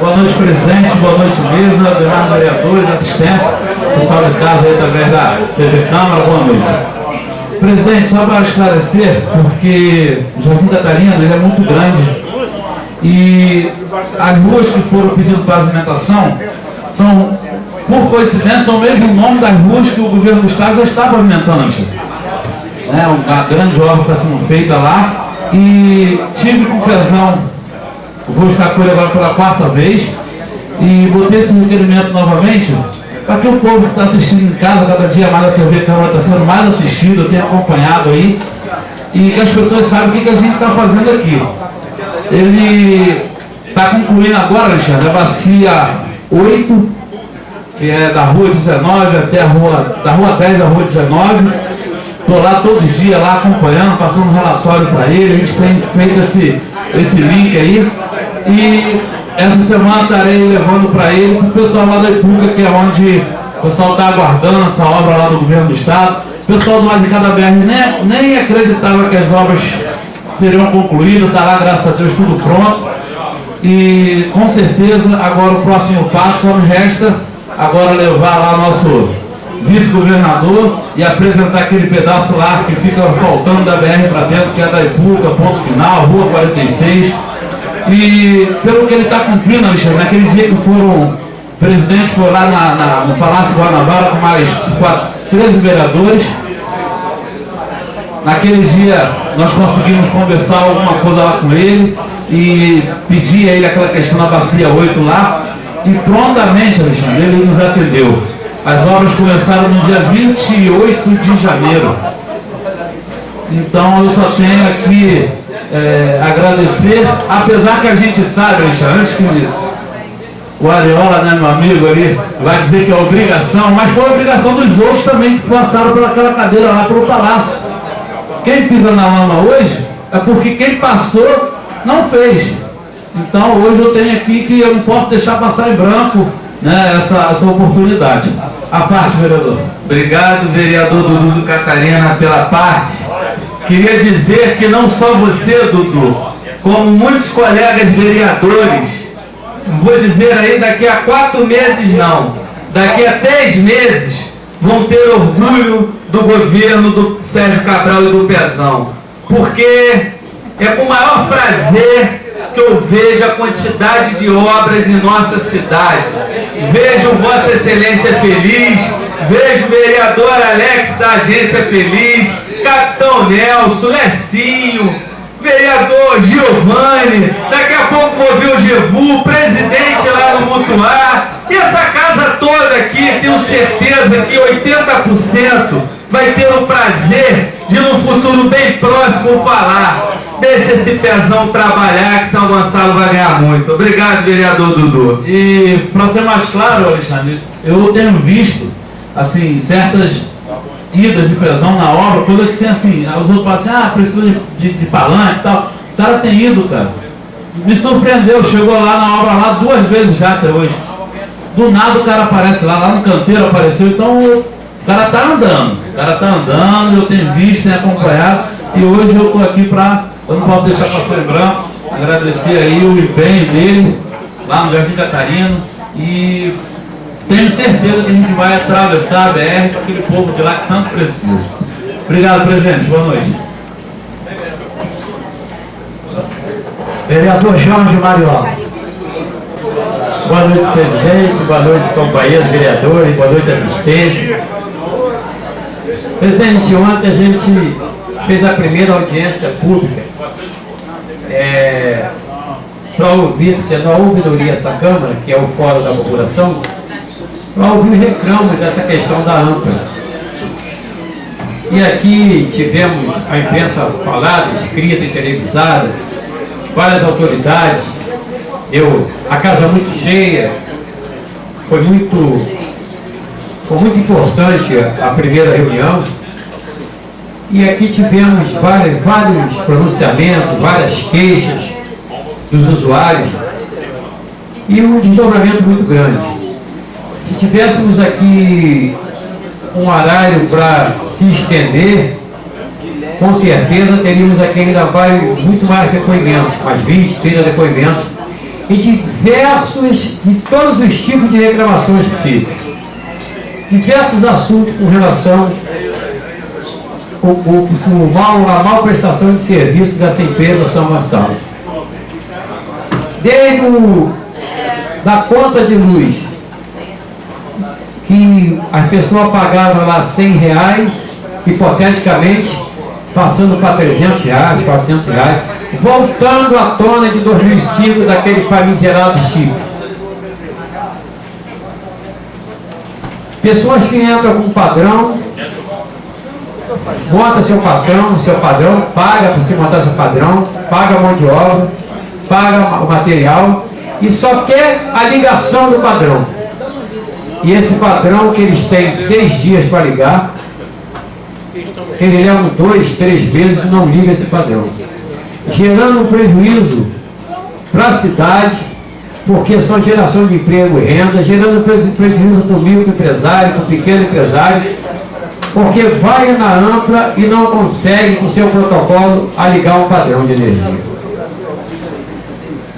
Boa noite, presidente, boa noite, mesa, demais vereadores, assistência, pessoal de casa aí através da TV Câmara, boa noite. Presidente, só para esclarecer, porque o Jardim Catarina ele é muito grande e as ruas que foram pedindo pavimentação são, por coincidência, são o mesmo nome das ruas que o governo do estado já está pavimentando. Uma grande obra está sendo feita lá e tive com pesão, vou estar com ele agora pela 4ª vez e botei esse requerimento novamente para que o povo que está assistindo em casa, cada dia mais a TV Câmara está sendo mais assistida, eu tenho acompanhado aí, e que as pessoas saibam o que a gente está fazendo aqui. Ele está concluindo agora, Alexandre, a bacia 8, que é da rua 19 até da rua 10 à rua 19. Estou lá todo dia, lá acompanhando, passando um relatório para ele, a gente tem feito esse link aí. E essa semana estarei levando para ele, para o pessoal lá da Ipuca, que é onde o pessoal está aguardando essa obra lá do governo do estado. O pessoal do lado de cada BR nem acreditava que as obras seriam concluídas, está lá, graças a Deus, tudo pronto. E com certeza agora o próximo passo só me resta agora levar lá nosso vice-governador e apresentar aquele pedaço lá que fica faltando da BR para dentro, que é da Ipuca, ponto final, rua 46. E pelo que ele está cumprindo, Alexandre, naquele dia que o presidente foi lá no Palácio Guanabara com mais 13 vereadores, naquele dia nós conseguimos conversar alguma coisa lá com ele e pedir a ele aquela questão da bacia 8 lá, e prontamente, Alexandre, ele nos atendeu. As obras começaram no dia 28 de janeiro. Então eu só tenho aqui agradecer, apesar que a gente sabe, Alexandre, antes que o Ariola, né, meu amigo ali, vai dizer que é obrigação, mas foi obrigação dos outros também que passaram pelaquela cadeira lá pelo Palácio. Quem pisa na lama hoje é porque quem passou não fez. Então hoje eu tenho aqui que eu não posso deixar passar em branco, né, essa oportunidade. A parte, vereador. Obrigado, vereador Dudu Catarina, pela parte. Queria dizer que não só você, Dudu, como muitos colegas vereadores, vou dizer aí, daqui a 4 meses não, daqui a 10 meses, vão ter orgulho do governo do Sérgio Cabral e do Pezão. Porque é com o maior prazer que eu vejo a quantidade de obras em nossa cidade. Vejo Vossa Excelência feliz, vejo o vereador Alex da Agência feliz, Capitão Nelson, Lecinho, vereador Giovanni, daqui a pouco vou ver o Gevu, presidente lá no Mutuá, e essa casa toda aqui, tenho certeza que 80% vai ter o prazer de num futuro bem próximo falar: deixa esse Pezão trabalhar que São Gonçalo vai ganhar muito. Obrigado, vereador Dudu. E para ser mais claro, Alexandre, eu tenho visto assim, certas idas de Pezão na obra, coisa que assim, os outros falam assim, precisa de palanque e tal. O cara tem ido, cara. Me surpreendeu, chegou lá na obra lá 2 vezes já até hoje. Do nada o cara aparece lá no canteiro apareceu, então o cara tá andando. Eu tenho visto, tenho acompanhado, e hoje eu estou aqui eu não posso deixar passar em branco, agradecer aí o empenho dele lá no Jardim Catarina, e tenho certeza que a gente vai atravessar a BR para aquele povo de lá que tanto precisa. Obrigado, presidente. Boa noite. Vereador Jorge Mariola. Boa noite, presidente. Boa noite, companheiros, vereadores. Boa noite, assistência. Presidente, ontem a gente fez a primeira audiência pública para ouvir, se não ouvidoria essa Câmara, que é o Fórum da População, para ouvir reclamos dessa questão da AMPA. E aqui tivemos a imprensa falada, escrita e televisada, várias autoridades, a casa muito cheia, foi muito importante a primeira reunião, e aqui tivemos vários pronunciamentos, várias queixas dos usuários, e um desdobramento muito grande. Se tivéssemos aqui um horário para se estender, com certeza teríamos aqui ainda muito mais depoimentos, mais 20, 30 depoimentos. e de todos os tipos de reclamações possíveis. Diversos assuntos com relação à mal prestação de serviços dessa empresa São Gonçalo. Desde da conta de luz, que as pessoas pagavam lá R$100, hipoteticamente, passando para R$300, R$400, voltando à tona de 2005, daquele famigerado Chico. Pessoas que entram com padrão, monta seu padrão, paga para você montar seu padrão, paga a mão de obra, paga o material e só quer a ligação do padrão. E esse padrão que eles têm 6 dias para ligar, ele leva 2, 3 vezes e não liga esse padrão, gerando um prejuízo para a cidade, porque são geração de emprego e renda, gerando prejuízo para o microempresário, para o pequeno empresário, porque vai na AMPLA e não consegue, com seu protocolo, a ligar um padrão de energia.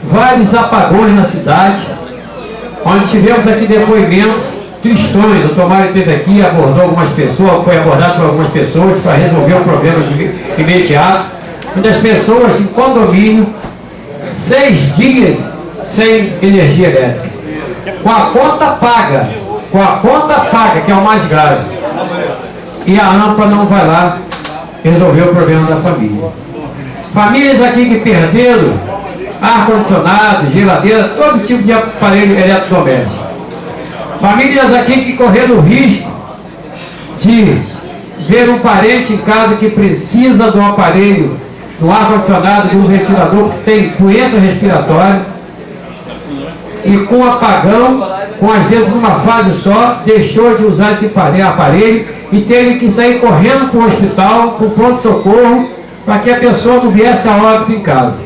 Vários apagões na cidade, onde tivemos aqui depoimentos tristões. O doutor Mário esteve aqui, abordou algumas pessoas, foi abordado por algumas pessoas para resolver o problema imediato, onde as pessoas em condomínio, 6 dias sem energia elétrica, com a conta paga, que é o mais grave, e a AMPA não vai lá resolver o problema da família. Famílias aqui que perderam ar-condicionado, geladeira, todo tipo de aparelho eletrodoméstico. Famílias aqui que correram o risco de ver um parente em casa que precisa do aparelho, do ar-condicionado, do ventilador, que tem doença respiratória, e com apagão, com às vezes numa fase só, deixou de usar esse aparelho e teve que sair correndo para o hospital, para o pronto-socorro, para que a pessoa não viesse a óbito em casa.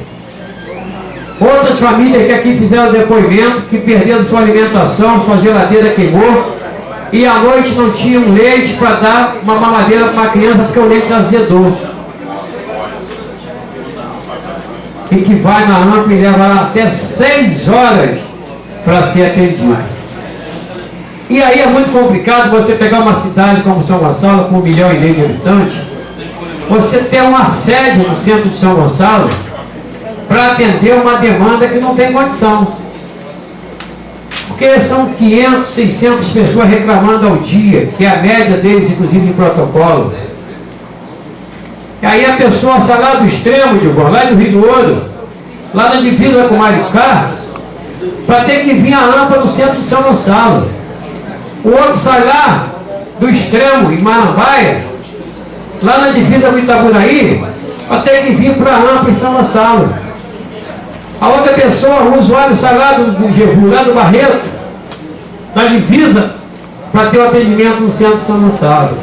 Outras famílias que aqui fizeram depoimento, que perderam sua alimentação, sua geladeira queimou, e à noite não tinham leite para dar uma mamadeira para uma criança, porque o leite azedou. E que vai na AMPA e leva até 6 horas para ser atendido. E aí é muito complicado você pegar uma cidade como São Gonçalo, com 1,5 milhão de habitantes, você ter uma sede no centro de São Gonçalo para atender uma demanda que não tem condição. Porque são 500, 600 pessoas reclamando ao dia, que é a média deles, inclusive em protocolo. E aí a pessoa sai lá do extremo, lá do Rio do Ouro, lá na divisa com Maricá, para ter que vir a AMPA no centro de São Gonçalo. O outro sai lá do extremo, em Marambaia, lá na divisa com Itaburaí, para ter que vir para a AMPA em São Gonçalo. A outra pessoa, o usuário, sai lá do Jevu, lá do Barreto, na divisa, para ter o atendimento no centro de São Gonçalo.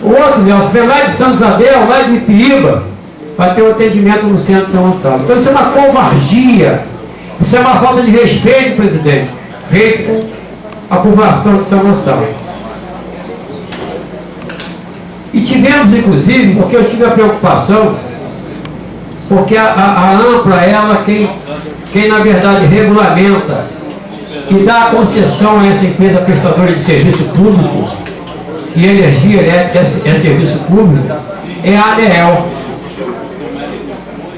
O outro, Nelson, vem lá de Santa Isabel, lá de Ipiíba, para ter o atendimento no centro de São Gonçalo. Então isso é uma covardia, isso é uma falta de respeito, presidente, feito com a população de São Gonçalo. E tivemos, inclusive, porque eu tive a preocupação, porque a AMPLA, ela quem na verdade regulamenta e dá a concessão a essa empresa prestadora de serviço público, e energia elétrica é serviço público, é a ANEEL.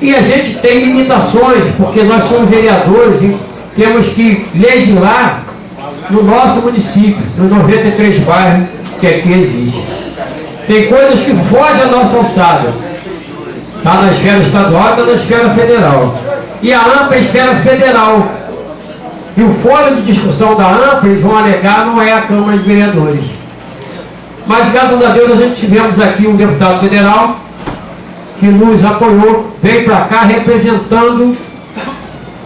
E a gente tem limitações, porque nós somos vereadores e temos que legislar no nosso município, nos 93 bairros que aqui existem. Tem coisas que fogem à nossa alçada. Está na esfera estadual, está na esfera federal. E a AMPA é a esfera federal. E o fórum de discussão da AMPA, eles vão alegar, não é a Câmara de Vereadores. Mas graças a Deus a gente tivemos aqui um deputado federal que nos apoiou, veio para cá representando o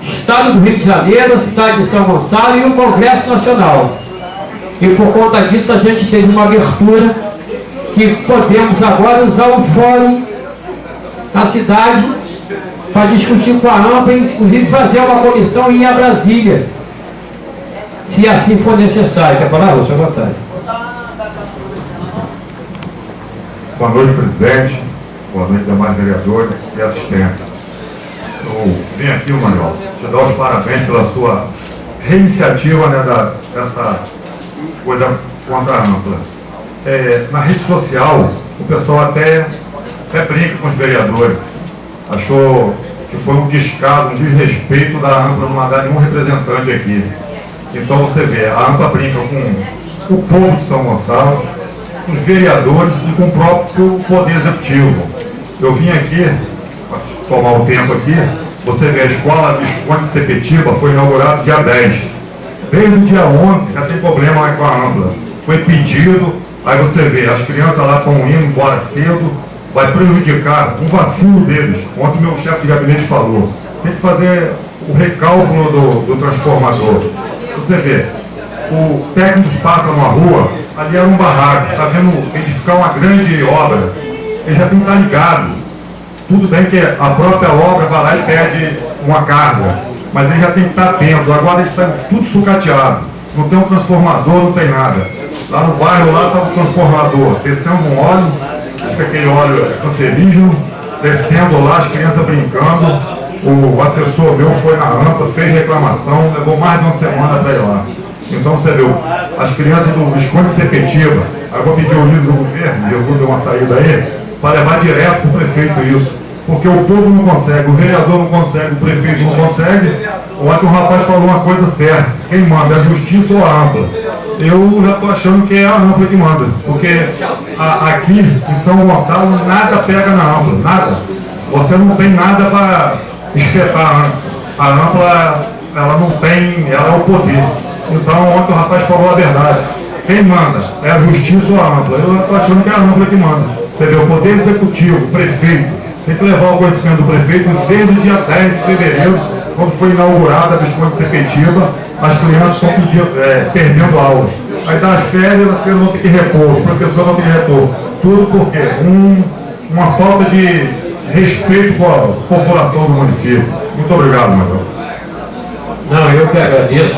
Estado do Rio de Janeiro, a cidade de São Gonçalo e o Congresso Nacional. E por conta disso a gente teve uma abertura que podemos agora usar o fórum na cidade para discutir com a AMPA e inclusive fazer uma comissão e ir a Brasília, se assim for necessário. Quer falar, Lúcio? À vontade. Boa noite, presidente. Boa noite, demais vereadores e assistência. Eu vim aqui, Manuel, te dar os parabéns pela sua reiniciativa, né, dessa coisa contra a ampla. Na rede social, o pessoal até brinca com os vereadores. Achou que foi um descaso, um desrespeito da ampla não mandar nenhum representante aqui. Então você vê, a ampla brinca com o povo de São Gonçalo, com os vereadores e com o próprio Poder Executivo. Eu vim aqui, para tomar o tempo aqui, você vê, a escola Visconde Sepetiba foi inaugurada dia 10. Desde o dia 11 já tem problema lá com a ampla. Foi pedido, aí você vê, as crianças lá estão indo embora cedo, vai prejudicar um vacilo deles, ontem meu chefe de gabinete falou. Tem que fazer o recálculo do transformador. Você vê, o técnico passa numa rua, ali era um barraco, está vendo edificar uma grande obra. Ele já tem que estar ligado. Tudo bem que a própria obra vai lá e pede uma carga, mas ele já tem que estar atento. Agora eles estão tudo sucateado. Não tem um transformador, não tem nada. Lá no bairro, lá estava o transformador, descendo um óleo, acho que aquele óleo é cancerígeno, descendo lá, as crianças brincando. O assessor meu foi na rampa, fez reclamação, levou mais de uma semana para ir lá. Então você viu, as crianças do Visconde Sepetiba, aí eu vou pedir o livro do governo, eu vou dar uma saída aí, para levar direto para o prefeito isso. Porque o povo não consegue, o vereador não consegue, o prefeito não consegue. Ontem o rapaz falou uma coisa certa, quem manda é a justiça ou a ampla? Eu já estou achando que é a ampla que manda, porque aqui em São Gonçalo nada pega na ampla, nada. Você não tem nada para espetar a ampla. A ampla, ela não tem, ela é o poder. Então ontem o rapaz falou a verdade. Quem manda é a justiça ou a ampla? Eu estou achando que é a ampla que manda. Você vê, o poder executivo, o prefeito, tem que levar o conhecimento do prefeito desde o dia 10 de fevereiro, quando foi inaugurada a Visconde Sepetiba, as crianças estão perdendo aula. Aí das férias, as crianças vão ter que repor, os professores vão ter que repor. Tudo por quê? Uma falta de respeito com a população do município. Muito obrigado, Manuel. Não, eu que agradeço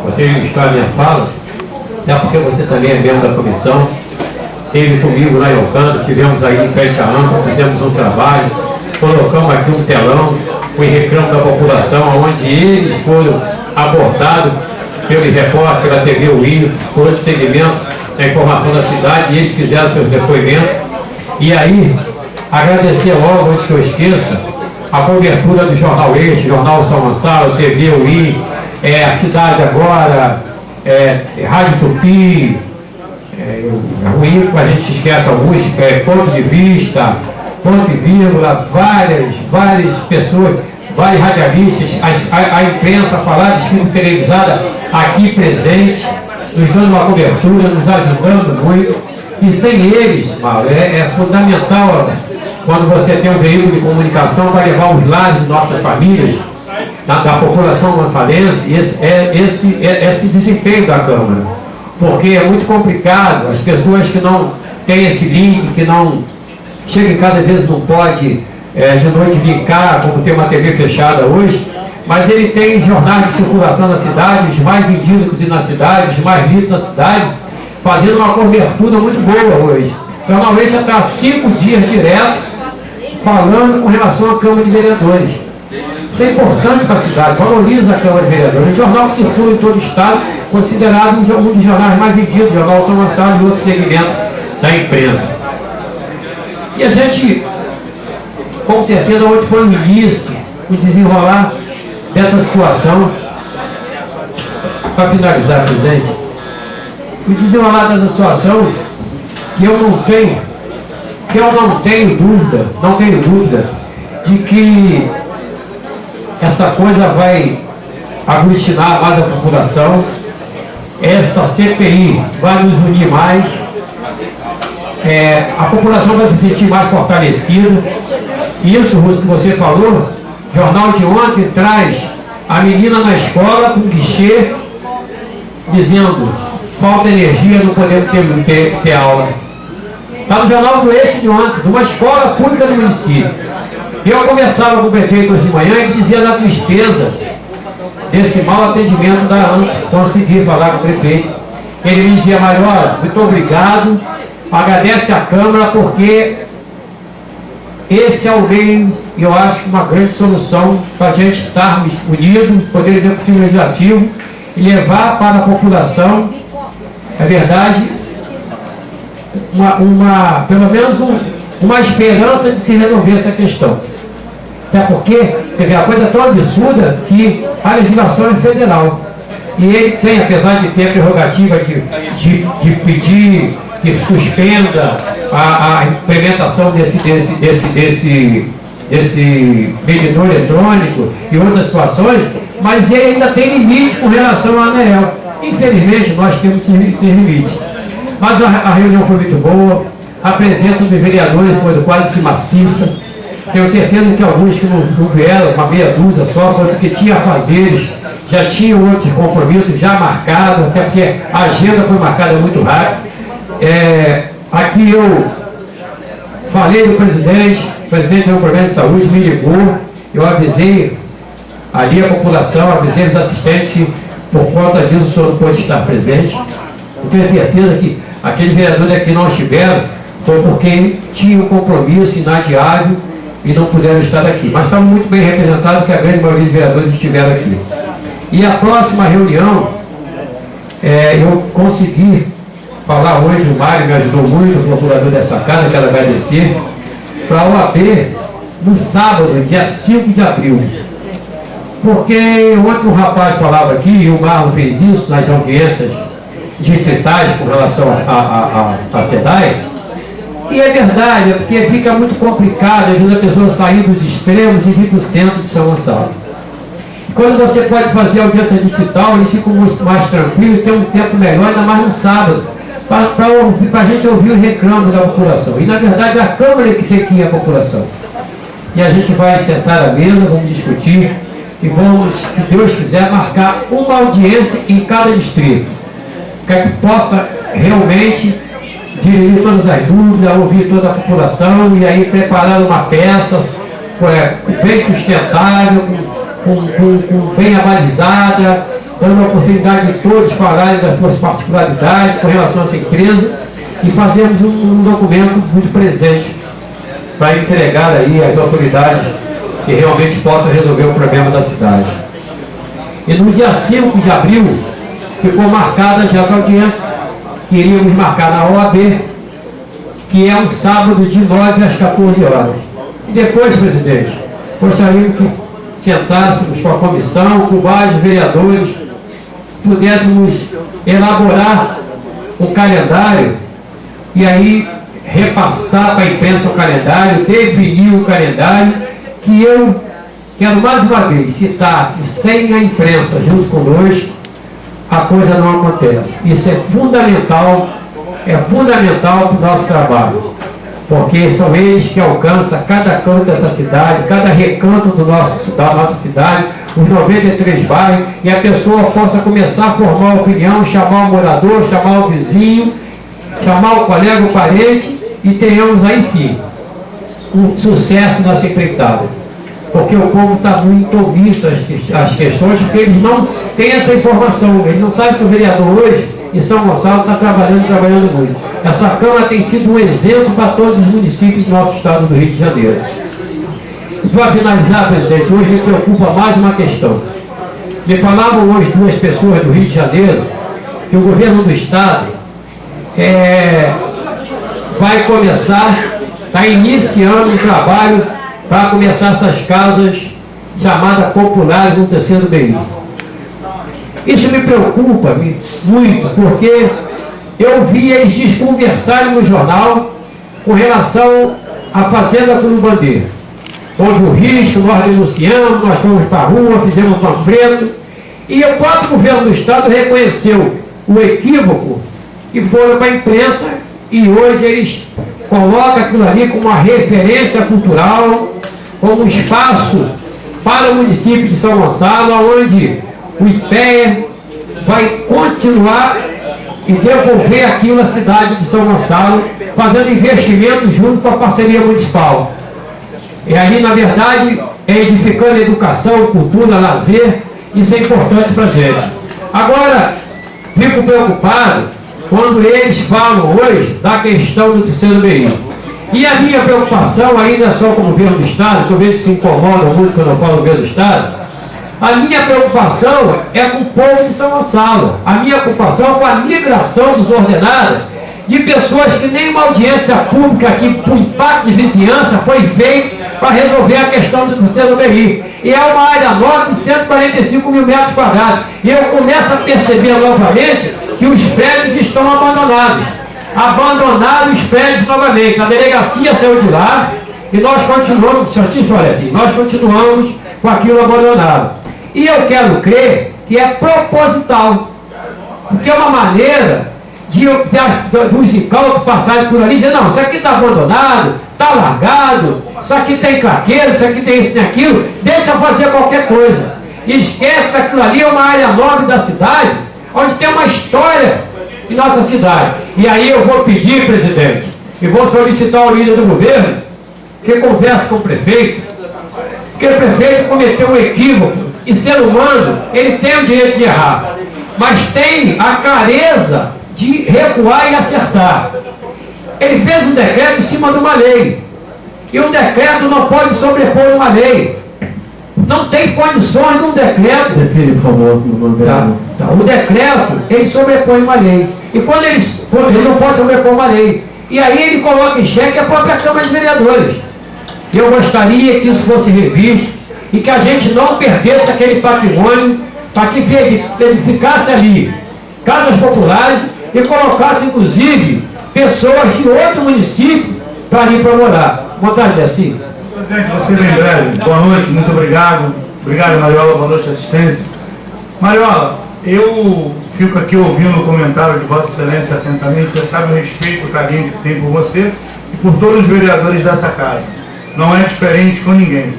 você ilustrar a minha fala, até porque você também é membro da comissão. Esteve comigo lá em Alcântara, tivemos aí em frente à ampla, fizemos um trabalho, colocamos aqui um telão com o reclamo da população, onde eles foram abordados pelo repórter, pela TV UI, por outro segmento da informação da cidade, e eles fizeram seus depoimentos. E aí, agradecer logo, antes que eu esqueça, a cobertura do Jornal Eixo, Jornal São Gonçalo, TV UI, a Cidade Agora, Rádio Tupi, ruim, a gente esquece alguns, ponto de vista, ponto e vírgula, várias pessoas, vários radialistas, a imprensa falar, desfile televisada aqui presente, nos dando uma cobertura, nos ajudando muito. E sem eles, Mauro, é fundamental quando você tem um veículo de comunicação para levar os lares de nossas famílias, da população gonçalense, esse desempenho da Câmara. Porque é muito complicado, as pessoas que não têm esse link, que não chegam em casa, às vezes não pode de noite brincar, como tem uma TV fechada hoje, mas ele tem jornais de circulação na cidade, os mais vendidos na cidade, os mais lidos na cidade, fazendo uma cobertura muito boa hoje. Normalmente já está 5 dias direto falando com relação à Câmara de Vereadores. Isso é importante para a cidade, valoriza a Câmara de Vereadores. Um jornal que circula em todo o estado, considerado um dos jornais mais vendidos, o Jornal São Gonçalo e outros segmentos da imprensa. E a gente, com certeza, hoje foi o início, o desenrolar dessa situação. Para finalizar, presidente, o desenrolar dessa situação que eu não tenho dúvida de que essa coisa vai aglutinar mais a população. Essa CPI vai nos unir mais, a população vai se sentir mais fortalecida. Isso que você falou, o jornal de ontem traz a menina na escola com guichê dizendo: falta energia, não podemos ter aula. Está no Jornal do Eixo de ontem, de uma escola pública do município. E eu conversava com o prefeito hoje de manhã e dizia da tristeza desse mau atendimento da AMPA. Consegui falar com o prefeito. Ele me dizia: Maior, muito obrigado, agradece a Câmara, porque esse é o meio, eu acho, uma grande solução para a gente estarmos unidos, Poder Executivo e Legislativo, e levar para a população, é verdade, pelo menos uma esperança de se resolver essa questão. Até porque, você vê, a coisa é tão absurda que a legislação é federal. E ele tem, apesar de ter a prerrogativa de pedir que suspenda a implementação desse medidor eletrônico e outras situações, mas ele ainda tem limite com relação à ANEEL. Infelizmente, nós temos esses limites. Mas a reunião foi muito boa, a presença dos vereadores foi quase que maciça. Tenho certeza que alguns que não vieram, uma meia dúzia só, foi porque tinha afazeres, já tinham outros compromissos já marcados, até porque a agenda foi marcada muito rápido. Aqui eu falei do presidente, o presidente tem um problema de saúde, me ligou, eu avisei ali a população, avisei os assistentes que por conta disso o senhor não pôde estar presente. Eu tenho certeza que aqueles vereadores que não estiveram foi porque tinham um compromisso inadiável e não puderam estar aqui. Mas estavam muito bem representados, porque a grande maioria dos vereadores estiveram aqui. E a próxima reunião, eu consegui falar hoje, o Mário me ajudou muito, o procurador dessa casa, quero agradecer, para a OAB no sábado, dia 5 de abril. Porque ontem um rapaz falava aqui, e o Marlon fez isso nas audiências distritais com relação à SEDAI, e é verdade, porque fica muito complicado, às vezes a pessoa sair dos extremos e vir para o centro de São Gonçalo. Quando você pode fazer audiência digital, eles ficam muito mais tranquilos, tem um tempo melhor, ainda mais no sábado, para a gente ouvir o reclamo da população. E na verdade a Câmara é que tem que ir à população. E a gente vai sentar à mesa, vamos discutir, e vamos, se Deus quiser, marcar uma audiência em cada distrito, que possa realmente dirimir todas as dúvidas, ouvir toda a população e aí preparar uma peça bem sustentável, bem avalizada, dando a oportunidade de todos falarem das suas particularidades com relação a essa empresa e fazermos um documento muito presente para entregar aí às autoridades que realmente possam resolver o problema da cidade. E no dia 5 de abril ficou marcada já essa audiência que iríamos marcar na OAB, que é um sábado de 9 às 14 horas. E depois, presidente, gostaríamos que sentássemos com a comissão, com vários vereadores, pudéssemos elaborar um calendário e aí repassar para a imprensa o calendário, definir o calendário, que eu quero mais uma vez citar que sem a imprensa junto conosco, a coisa não acontece. Isso é fundamental para o nosso trabalho, porque são eles que alcançam cada canto dessa cidade, cada recanto da nossa cidade, os 93 bairros, e a pessoa possa começar a formar opinião, chamar o morador, chamar o vizinho, chamar o colega, o parente, e tenhamos aí sim um sucesso nessa empreitada. Porque o povo está muito omisso às questões, porque eles não têm essa informação, eles não sabem que o vereador hoje em São Gonçalo está trabalhando muito. Essa Câmara tem sido um exemplo para todos os municípios do nosso estado do Rio de Janeiro. E para finalizar, presidente, hoje me preocupa mais uma questão. Me falavam hoje duas pessoas do Rio de Janeiro que o governo do estado vai começar, está iniciando um trabalho para começar essas casas chamadas populares no terceiro BI. Isso me preocupa muito, porque eu vi eles desconversarem no jornal com relação à fazenda Curubandeira. Houve o risco, nós denunciamos, nós fomos para a rua, fizemos um panfleto, e o próprio governo do estado reconheceu o equívoco e foram para a imprensa, e hoje eles colocam aquilo ali como uma referência cultural, como um espaço para o município de São Gonçalo, onde o IPEA vai continuar e devolver aquilo à cidade de São Gonçalo, fazendo investimento junto com a parceria municipal. E ali, na verdade, é edificando educação, cultura, lazer, isso é importante para a gente. Agora, fico preocupado quando eles falam hoje da questão do terceiro BI. E a minha preocupação ainda é só com o governo do Estado, que eu vejo que se incomodam muito quando eu falo do governo do Estado. A minha preocupação é com o povo de São Gonçalo. A minha preocupação é com a migração desordenada de pessoas que nem uma audiência pública aqui, por impacto de vizinhança, foi feita para resolver a questão do terceiro BI. E é uma área nova de 145 mil metros quadrados. E eu começo a perceber novamente que os prédios estão abandonados. Abandonaram os prédios novamente. A delegacia saiu de lá e nós continuamos, olha assim, nós continuamos com aquilo abandonado. E eu quero crer que é proposital, porque é uma maneira dos incautos passarem por ali e dizer, não, isso aqui está abandonado, está largado, isso aqui tem craqueiro, isso aqui tem isso, tem aquilo, deixa fazer qualquer coisa. E esquece que aquilo ali é uma área nobre da cidade, onde tem uma história de nossa cidade. E aí eu vou pedir, presidente, e vou solicitar ao líder do governo que converse com o prefeito, porque o prefeito cometeu um equívoco, e ser humano, ele tem o direito de errar, mas tem a clareza de recuar e acertar. Ele fez um decreto em cima de uma lei, e um decreto não pode sobrepor uma lei. Não tem condições de um decreto. Prefiro, por favor, o decreto, ele sobrepõe uma lei. E quando ele não pode sobrepor uma lei, e aí ele coloca em xeque a própria Câmara de Vereadores. Eu gostaria que isso fosse revisto e que a gente não perdesse aquele patrimônio, para que edificasse ali casas populares e colocasse, inclusive, pessoas de outro município para ir para morar. Vontade assim? Presidente, você bem breve. Boa noite, muito obrigado. Obrigado, Mariola, boa noite, assistência. Mariola, eu fico aqui ouvindo o comentário de Vossa Excelência atentamente. Você sabe o respeito, o carinho que tem por você e por todos os vereadores dessa casa. Não é diferente com ninguém.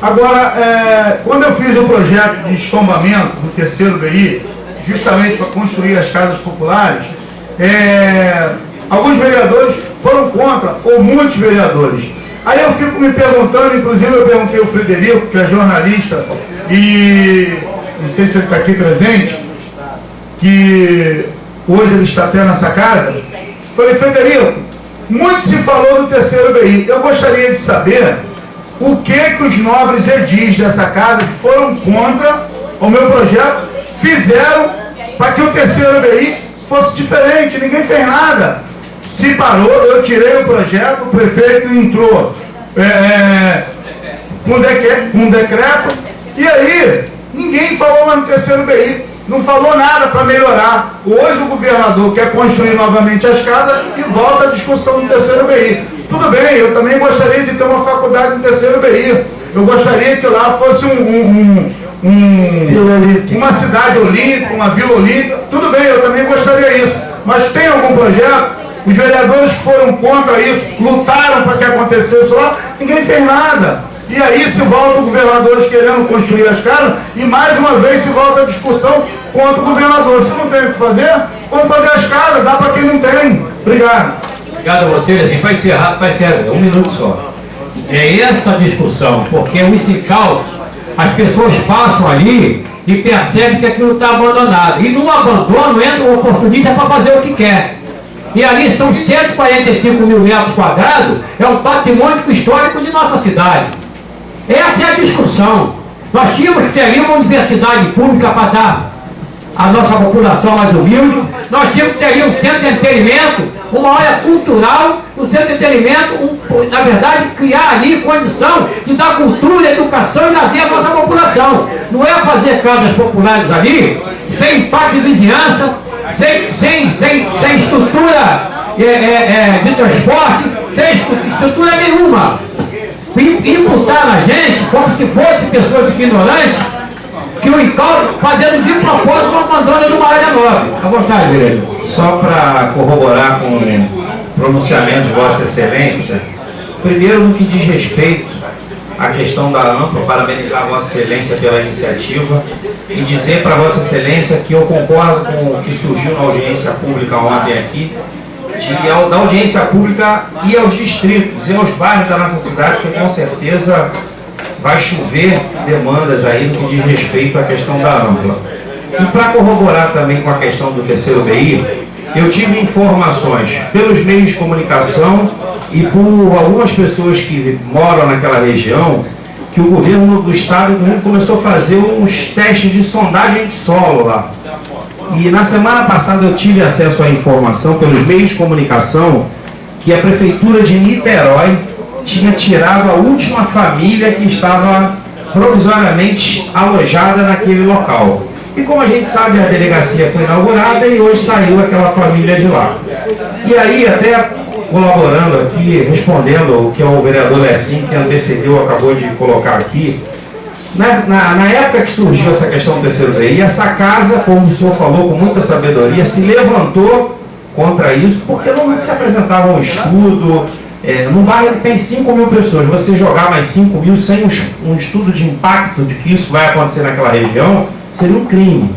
Agora, quando eu fiz o projeto de estombamento do terceiro BI, justamente para construir as casas populares, alguns vereadores foram contra, ou muitos vereadores. Aí eu fico me perguntando, inclusive eu perguntei ao Frederico, que é jornalista, e não sei se ele está aqui presente, que hoje ele está até nessa casa. Falei, Frederico, muito se falou do terceiro BI. Eu gostaria de saber o que os nobres edis dessa casa, que foram contra o meu projeto, fizeram para que o terceiro BI fosse diferente. Ninguém fez nada. Se parou, eu tirei o projeto, o prefeito entrou com um decreto, e aí ninguém falou mais no terceiro BI, não falou nada para melhorar. Hoje o governador quer construir novamente as casas e volta a discussão do terceiro BI. Tudo bem, eu também gostaria de ter uma faculdade no terceiro BI. Eu gostaria que lá fosse uma cidade olímpica, uma vila olímpica. Tudo bem, eu também gostaria disso. Mas tem algum projeto? Os vereadores que foram contra isso, lutaram para que acontecesse lá, ninguém fez nada. E aí se volta o governador querendo construir as casas, e mais uma vez se volta a discussão contra o governador. Se não tem o que fazer, vamos fazer as casas, dá para quem não tem. Obrigado. Obrigado a você, assim, para encerrar, um minuto só. É essa discussão, porque os incautos, as pessoas passam ali e percebem que aquilo está abandonado. E no abandono entra o oportunista para fazer o que quer. E ali são 145 mil metros quadrados, é um patrimônio histórico de nossa cidade. Essa é a discussão. Nós tínhamos que ter ali uma universidade pública para dar à nossa população mais humilde, nós tínhamos que ter ali um centro de entretenimento, uma área cultural, um centro de entretenimento, na verdade, criar ali condição de dar cultura, educação e lazer à nossa população. Não é fazer casas populares ali, sem impacto de vizinhança, sem estrutura de transporte, sem estrutura nenhuma. Imputar na gente como se fossem pessoas ignorantes, que o incauto fazendo de propósito uma abandono de uma área nova. À vontade, vereador. Só para corroborar com o pronunciamento de Vossa Excelência, primeiro no que diz respeito à questão da AMPA, parabenizar Vossa Excelência pela iniciativa e dizer para Vossa Excelência que eu concordo com o que surgiu na audiência pública ontem aqui, da audiência pública e aos distritos e aos bairros da nossa cidade, que com certeza vai chover demandas aí no que diz respeito à questão da AMPA. E para corroborar também com a questão do terceiro BI, eu tive informações pelos meios de comunicação e por algumas pessoas que moram naquela região, que o governo do estado começou a fazer uns testes de sondagem de solo lá. E na semana passada eu tive acesso à informação pelos meios de comunicação que a prefeitura de Niterói tinha tirado a última família que estava provisoriamente alojada naquele local. E como a gente sabe, a delegacia foi inaugurada e hoje saiu aquela família de lá. E aí, até colaborando aqui, respondendo o que o vereador Lessin, que antecedeu, acabou de colocar aqui, na época que surgiu essa questão do terceiro BI, essa casa, como o senhor falou com muita sabedoria, se levantou contra isso, porque não se apresentava um estudo. Num bairro que tem 5 mil pessoas, você jogar mais 5 mil sem um estudo de impacto de que isso vai acontecer naquela região, seria um crime.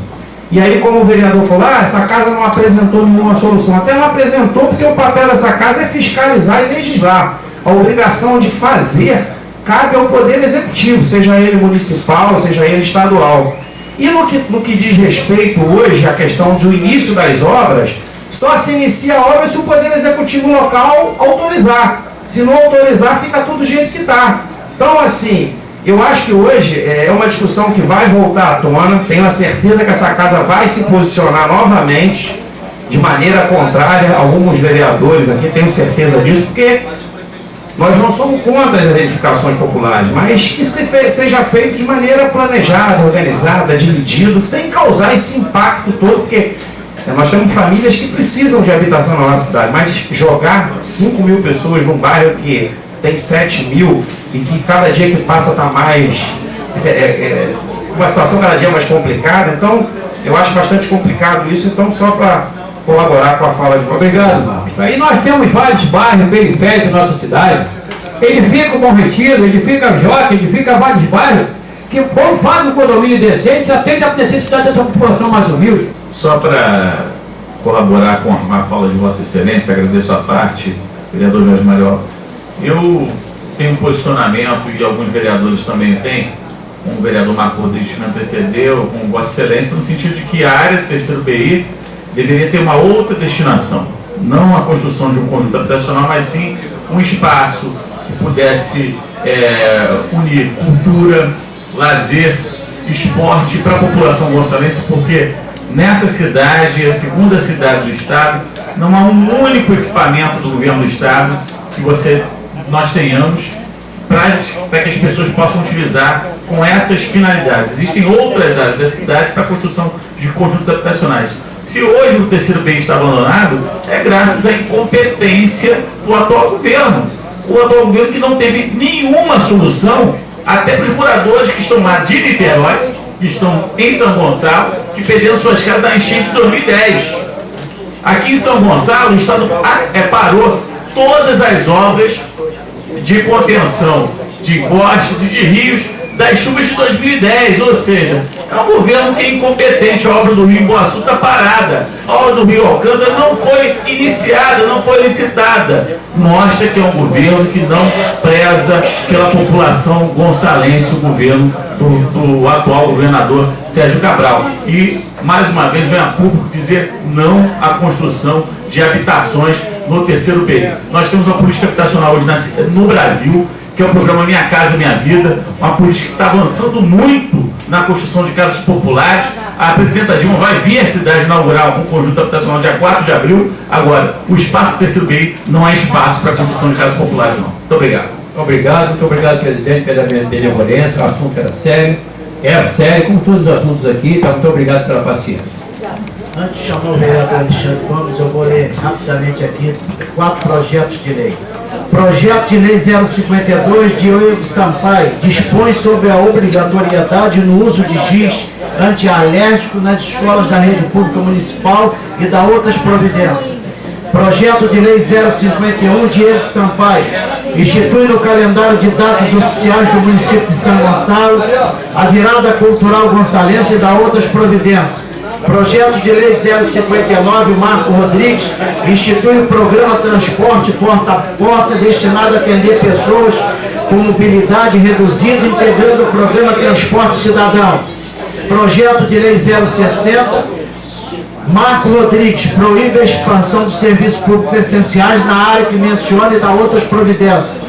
E aí, como o vereador falou, essa casa não apresentou nenhuma solução. Até não apresentou porque o papel dessa casa é fiscalizar e legislar. A obrigação de fazer cabe ao Poder Executivo, seja ele municipal, seja ele estadual. E no que diz respeito hoje à questão do início das obras, só se inicia a obra se o Poder Executivo local autorizar. Se não autorizar, fica tudo do jeito que está. Então, assim, eu acho que hoje é uma discussão que vai voltar à tona. Tenho a certeza que essa casa vai se posicionar novamente de maneira contrária a alguns vereadores aqui, tenho certeza disso, porque nós não somos contra as edificações populares, mas que seja feito de maneira planejada, organizada, dividido, sem causar esse impacto todo, porque nós temos famílias que precisam de habitação na nossa cidade, mas jogar 5 mil pessoas num bairro que tem 7 mil e que cada dia que passa está mais... uma situação cada dia mais complicada, então eu acho bastante complicado isso, então só para colaborar com a fala de vocês. Obrigado, Marcos. Aí nós temos vários bairros periféricos da nossa cidade, edifica o Bom Retiro, edifica Joca, edifica vários bairros, que quando faz um condomínio decente, atende a necessidade da população mais humilde. Só para colaborar com a fala de Vossa Excelência, agradeço a parte, vereador Jorge Mariol. Eu tenho um posicionamento, e alguns vereadores também têm, como o vereador Marco Rodrigues me antecedeu, com Vossa Excelência, no sentido de que a área do terceiro BI deveria ter uma outra destinação. Não a construção de um conjunto habitacional, mas sim um espaço que pudesse unir cultura, lazer, esporte para a população gonçalense, porque nessa cidade, a segunda cidade do estado, não há um único equipamento do governo do estado que nós tenhamos para que as pessoas possam utilizar com essas finalidades. Existem outras áreas da cidade para a construção de conjuntos habitacionais. Se hoje o terceiro bem está abandonado, é graças à incompetência do atual governo. O atual governo que não teve nenhuma solução, até para os moradores que estão lá de Niterói, que estão em São Gonçalo, que perderam suas casas na enchente de 2010. Aqui em São Gonçalo, o Estado parou todas as obras de contenção de encostas e de rios das chuvas de 2010, ou seja, é um governo que é incompetente. A obra do Rio Emboaçu está parada, a obra do Rio Alcântara não foi iniciada, não foi licitada. Mostra que é um governo que não preza pela população gonçalense, o governo do atual governador Sérgio Cabral. E, mais uma vez, vem a público dizer não à construção de habitações no terceiro período. Nós temos uma política habitacional hoje no Brasil, que é o programa Minha Casa Minha Vida, uma política que está avançando muito na construção de casas populares. A presidenta Dilma vai vir à cidade inaugurar um conjunto habitacional dia 4 de abril. Agora, o espaço do terceiro BI não é espaço para a construção de casas populares, não. Muito obrigado. Muito obrigado, presidente, pela benevolência. O assunto era sério, como todos os assuntos aqui, então muito obrigado pela paciência. Antes de chamar o vereador Alexandre Gomes, eu vou ler rapidamente aqui 4 projetos de lei. Projeto de Lei 052 de Diego Sampaio dispõe sobre a obrigatoriedade no uso de giz antialérgico nas escolas da rede pública municipal e da outras providências. Projeto de Lei 051 de Diego Sampaio institui no calendário de datas oficiais do município de São Gonçalo a virada cultural gonçalense e da outras providências. Projeto de Lei 059, Marco Rodrigues, institui o programa Transporte Porta a Porta, destinado a atender pessoas com mobilidade reduzida, integrando o programa Transporte Cidadão. Projeto de Lei 060, Marco Rodrigues, proíbe a expansão dos serviços públicos essenciais na área que menciona e dá outras providências.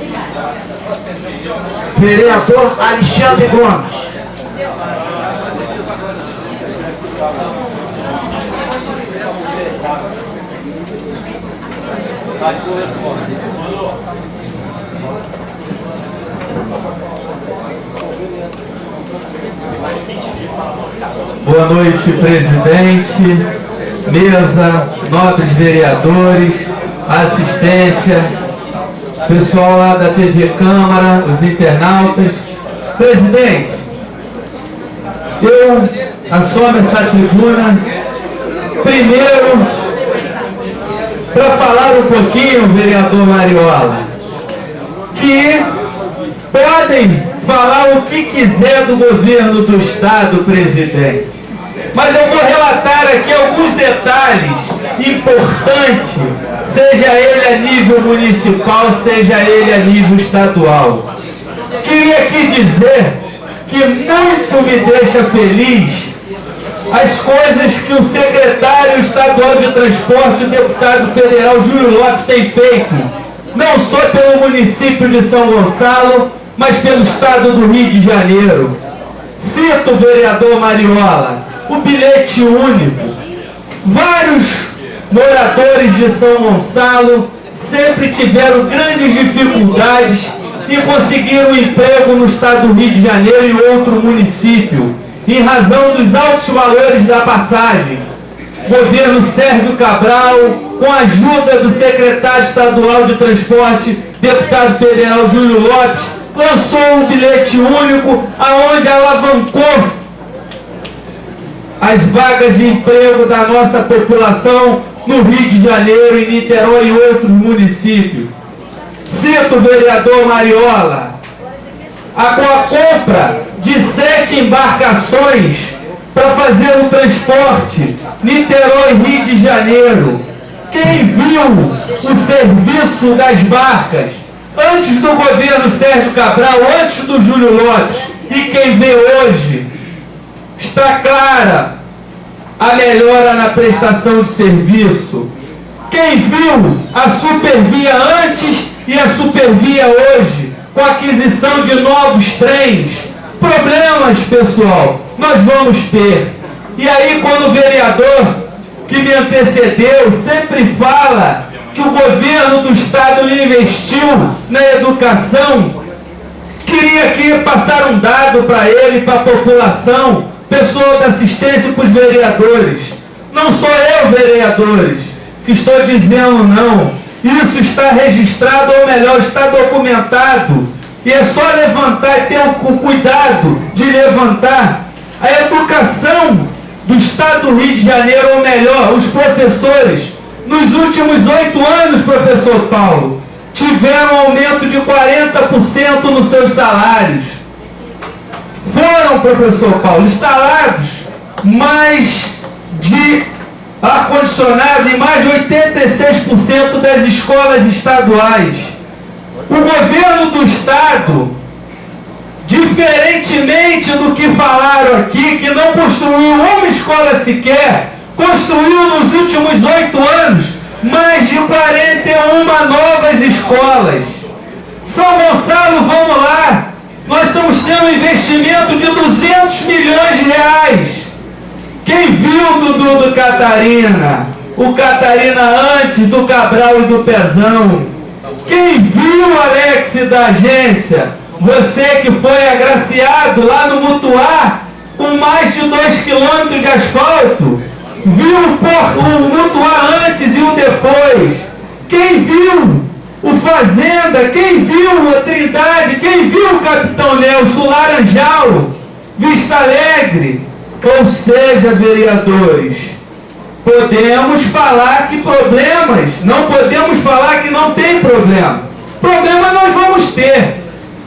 Vereador Alexandre Gomes. Boa noite, presidente, mesa, nobres vereadores, assistência, pessoal lá da TV Câmara, os internautas. Presidente, eu assumo essa tribuna primeiro para falar um pouquinho, vereador Mariola, que podem falar o que quiser do governo do Estado, presidente, mas eu vou relatar aqui alguns detalhes importantes, seja ele a nível municipal, seja ele a nível estadual. Queria aqui dizer que muito me deixa feliz as coisas que o secretário estadual de transporte, o deputado federal Júlio Lopes, tem feito, não só pelo município de São Gonçalo, mas pelo estado do Rio de Janeiro. Cito, vereador Mariola, o bilhete único. Vários moradores de São Gonçalo sempre tiveram grandes dificuldades em conseguir um emprego no estado do Rio de Janeiro e outro município, em razão dos altos valores da passagem. Governo Sérgio Cabral, com a ajuda do secretário estadual de transporte, deputado federal Júlio Lopes, lançou o bilhete único, aonde alavancou as vagas de emprego da nossa população no Rio de Janeiro, em Niterói e outros municípios. Cito, vereador Mariola, com a compra de 7 embarcações para fazer o transporte Niterói-Rio de Janeiro. Quem viu o serviço das barcas antes do governo Sérgio Cabral, antes do Júlio Lopes, e quem vê hoje, está clara a melhora na prestação de serviço. Quem viu a Supervia antes e a Supervia hoje, com a aquisição de novos trens, problemas, pessoal, nós vamos ter. E aí, quando o vereador que me antecedeu sempre fala que o governo do estado investiu na educação, queria aqui passar um dado para ele, para a população, pessoal da assistência, para os vereadores. Não sou eu, vereadores, que estou dizendo não. Isso está registrado, ou melhor, está documentado. E é só levantar e ter o cuidado de levantar. A educação do estado do Rio de Janeiro, ou melhor, os professores, nos últimos 8 anos, professor Paulo, tiveram um aumento de 40% nos seus salários. Foram, professor Paulo, instalados mais de ar-condicionado em mais de 86% das escolas estaduais. O governo do estado, diferentemente do que falaram aqui, que não construiu uma escola sequer, construiu nos últimos 8 anos mais de 41 novas escolas. São Gonçalo, vamos lá, nós estamos tendo um investimento de 200 milhões de reais. Quem viu o Dudu do Catarina, o Catarina antes do Cabral e do Pezão? Quem viu o Alex da agência? Você que foi agraciado lá no Mutuá com mais de 2 quilômetros de asfalto, viu o Mutuá antes e o depois? Quem viu o Fazenda? Quem viu a Trindade? Quem viu o Capitão Nelson, Laranjal, Vista Alegre? Ou seja, vereadores, podemos falar que problemas, não podemos falar que não tem problema. Problema nós vamos ter.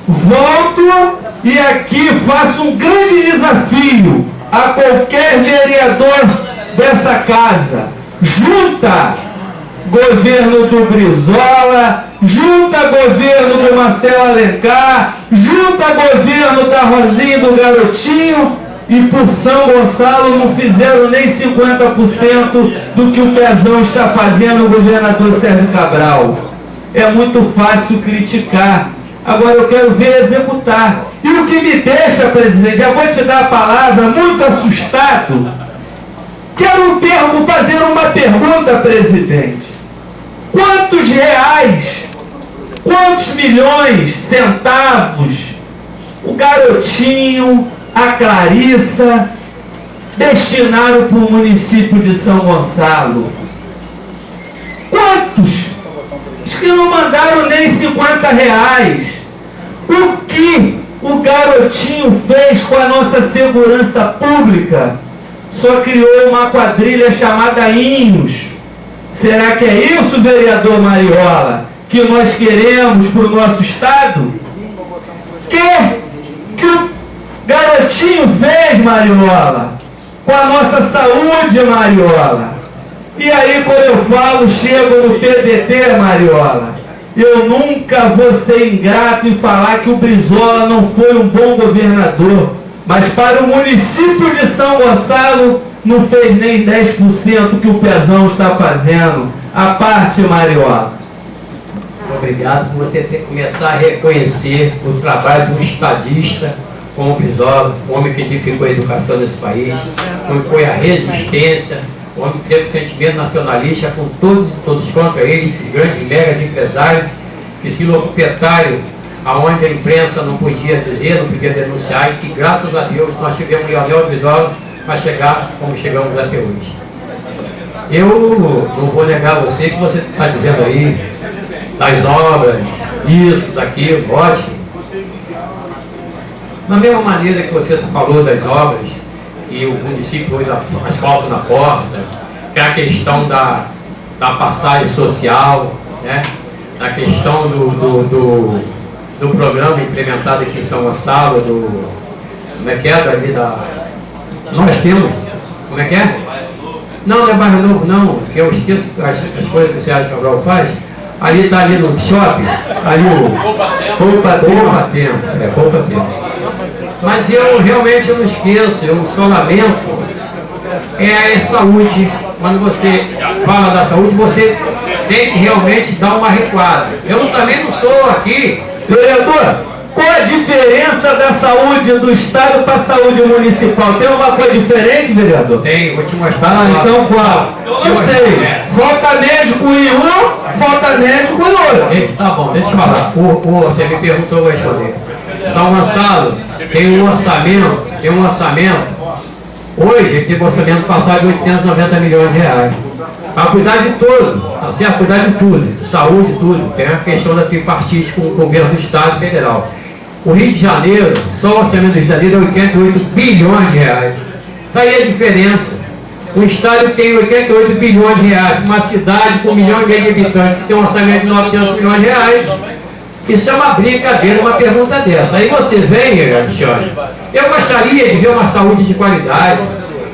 Volto e aqui faço um grande desafio a qualquer vereador dessa casa. Junta governo do Brizola, junta governo do Marcelo Alencar, junta governo da Rosinha e do Garotinho, e por São Gonçalo não fizeram nem 50% do que o Pezão está fazendo o governador Sérgio Cabral. É muito fácil criticar, agora eu quero ver executar. E o que me deixa, presidente, já vou te dar a palavra, muito assustado, quero fazer uma pergunta, presidente. Quantos reais, quantos milhões, centavos, o Garotinho, a Clarissa destinaram para o município de São Gonçalo? Quantos? Os que não mandaram nem 50 reais. O que o Garotinho fez com a nossa segurança pública? Só criou uma quadrilha chamada Inhos. Será que é isso, vereador Mariola, que nós queremos para o nosso estado? Que o Garotinho fez, Mariola, com a nossa saúde, Mariola? E aí, quando eu falo, chego no PDT, Mariola, eu nunca vou ser ingrato em falar que o Brizola não foi um bom governador, mas para o município de São Gonçalo não fez nem 10% que o Pezão está fazendo. A parte, Mariola. Obrigado por você começar a reconhecer o trabalho de um estadista como o Brizola, um homem que edificou a educação nesse país, um homem que foi a resistência, um homem que teve sentimento nacionalista com todos contra ele, esses grandes megas empresários, que se locupetário aonde a imprensa não podia dizer, não podia denunciar, e que graças a Deus nós tivemos Leonel Brizola para chegar como chegamos até hoje. Eu não vou negar a você que você está dizendo aí das obras, disso, daquilo, ótimo. Da mesma maneira que você falou das obras, e o município pôs asfalto na porta, que é a questão da passagem social, né? A questão do programa implementado aqui em São Gonçalo, como é que é, ali nós temos, como é que é? Não é Bairro Novo não, que eu esqueço as coisas que o Sérgio Cabral faz. Ali está ali no shopping, ali o Poupa Tempo. Mas eu realmente não esqueço, eu só lamento, é a saúde. Quando você fala da saúde, você tem que realmente dar uma recuada. Eu também não sou aqui. Vereador, qual a diferença da saúde do estado para a saúde municipal? Tem alguma coisa diferente, vereador? Tem, vou te mostrar. Então qual? Eu sei. Falta médico em um, falta médico em outro. Tá bom, deixa eu falar. Você me perguntou, eu vou responder. São Gonçalo tem um orçamento, hoje tem um orçamento passado de 890 milhões de reais. Para cuidar de tudo, tá certo? Cuidar de tudo, saúde, tudo. Tem a questão da tripartite com o governo do Estado e federal. O Rio de Janeiro, só o orçamento do Rio de Janeiro é 88 bilhões de reais. Está aí a diferença. O Estado tem 88 bilhões de reais, uma cidade com 1,5 milhão de habitantes que tem um orçamento de 900 milhões de reais. Isso é uma brincadeira, uma pergunta dessa. Aí você vem, Alexandre, eu gostaria de ver uma saúde de qualidade,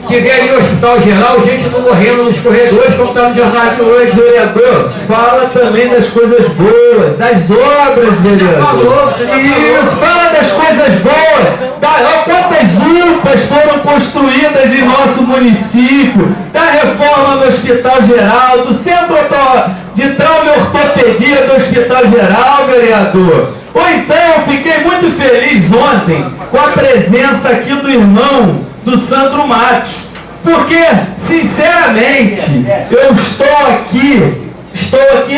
que vê ali o Hospital Geral, gente não morrendo nos corredores, como está no jornal de hoje. Vereador, fala também das coisas boas, das obras, vereador. Isso, fala das coisas boas. Olha quantas UPAs foram construídas em nosso município, da reforma do Hospital Geral, do Centro de Trauma e Ortopedia do Hospital Geral, vereador. Ou então, eu fiquei muito feliz ontem com a presença aqui do irmão do Sandro Matos, porque, sinceramente, eu estou aqui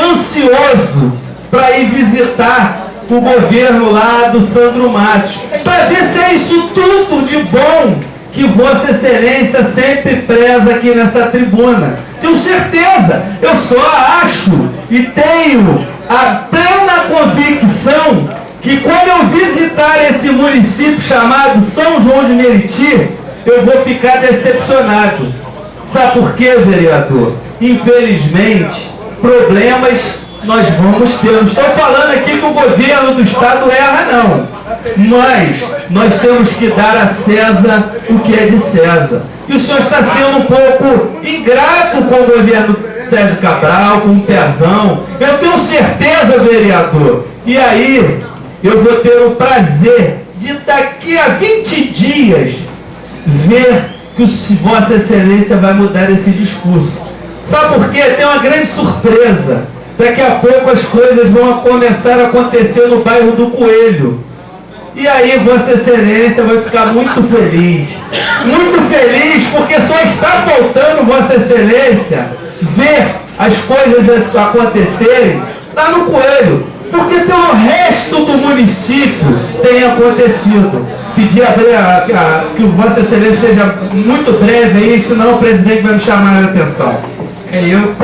ansioso para ir visitar o governo lá do Sandro Matos, para ver se é isso tudo de bom que Vossa Excelência sempre preza aqui nessa tribuna. Tenho certeza, eu só acho e tenho a plena convicção que quando eu visitar esse município chamado São João de Meriti, eu vou ficar decepcionado. Sabe por quê, vereador? Infelizmente, problemas nós vamos ter. Não estou falando aqui que o governo do estado erra, não. Mas nós temos que dar a César o que é de César. E o senhor está sendo um pouco ingrato com o governo Sérgio Cabral, com o Pezão. Eu tenho certeza, vereador. E aí, eu vou ter o prazer de daqui a 20 dias ver que Vossa Excelência vai mudar esse discurso. Sabe por quê? Tem uma grande surpresa. Daqui a pouco as coisas vão começar a acontecer no bairro do Coelho. E aí Vossa Excelência vai ficar muito feliz. Muito feliz, porque só está faltando Vossa Excelência ver as coisas acontecerem lá no Coelho. Porque pelo resto do município tem acontecido. Pedir que o Vossa Excelência seja muito breve aí, senão o presidente vai me chamar a atenção. Eu